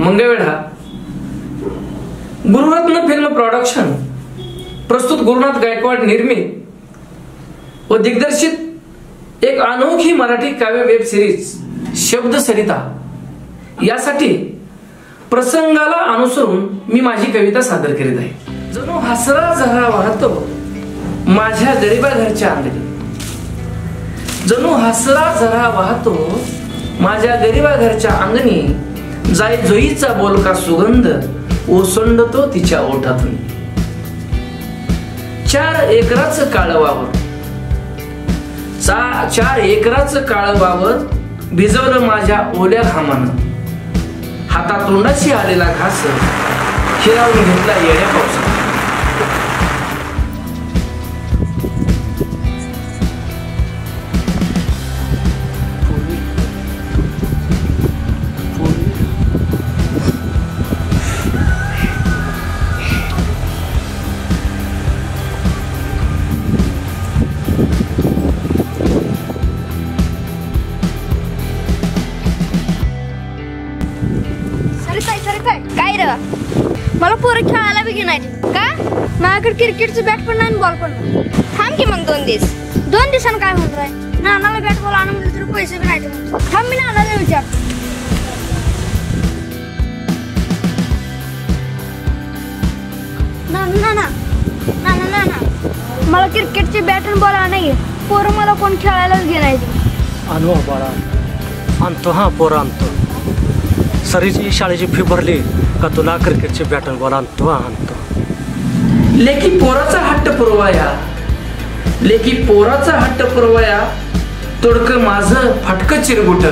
Mangalvedha गुरुरत्न film production प्रस्तुत गुरुनाथ गायकवाड निर्मित व दिग्दर्शित एक अनोखी मराठी काव्य वेब सिरीज शब्द सरिता यासाठी प्रसंगाला अनुसरून मी माझी कविता सादर करीत आहे। जणू हसरा झरा वाहतो माझ्या गरिबा घरच्या अंगणी, जणू हसरा झरा वाहतो माझ्या गरिबा घरच्या अंगणी, जाय जोईचा बोलका सुगंध ओसंडतो तिच्या ओठातून। 4 एकराचं काळ वावर, 4 एकराचं काळ वावर भिजवलं माझ्या ओल्या घामानं, हातातोंडाशी आलेला घास हिरावून घेतला येड्या पावसात। काय रे, मला पोरं खेळायला बी नाही का? माझ्याकडे क्रिकेटचं बॅट पण नाही, बॉल पण नाही। थांब की मग 2 दिवस। 2 दिवसांना काय म्हणत आहे? नानाला बॅट बॉल आणून दिले तरी पैसे बी नाही देत। थांब मी नानाला विचार। नाना मला क्रिकेटचे बॅट आणि बॉल आणाय, पोरं मला कोण खेळायलाच घेणार। आणू बाळा, आणतो हा पोरं आणतो। सरीची शाळेची फी भरली का तुला क्रिकेटचे बॅट आणि बॉल आणतो। लेकी पोराचा हट्ट पुरवाया, लेकी पोराचा हट्ट पुरवाया, तोडकं माझं फटकं चिरगुट।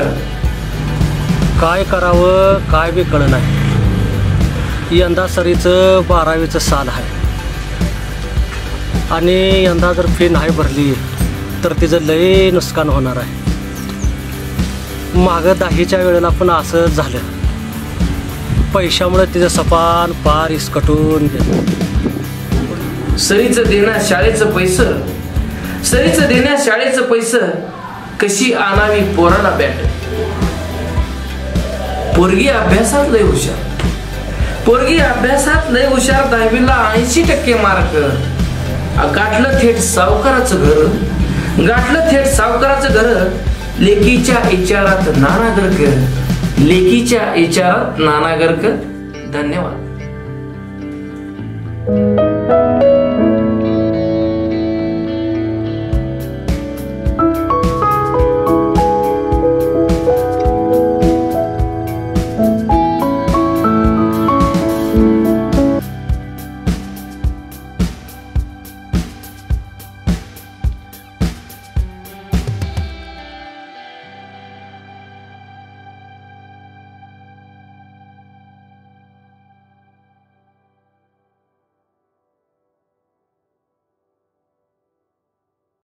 काय करावं काय बी कळ नाही। यंदा सरीचं 12वीचं साल आहे आणि यंदा जर फी नाही भरली तर तिचं लय नुकसान होणार आहे। मागं 10वीच्या वेळेला पण असं झालं, पैशामुळे तिचं सपान पार इसकटून गेलं। सरीचं देण्या शाळेचं पैसं, सरीचं देण्या शाळेचं पैसं, कशी आणावी पोराला बॅट। पोरगी अभ्यासात लय हुशार, पोरगी अभ्यासात लय हुशार, 10वीला 80% मार्क। गाठलं थेट सावकाराचं घर, गाठलं थेट सावकाराचं घर। लेकीच्या इचारात नाना गर्क, लेकीच्या इचारात नाना गर्क। धन्यवाद।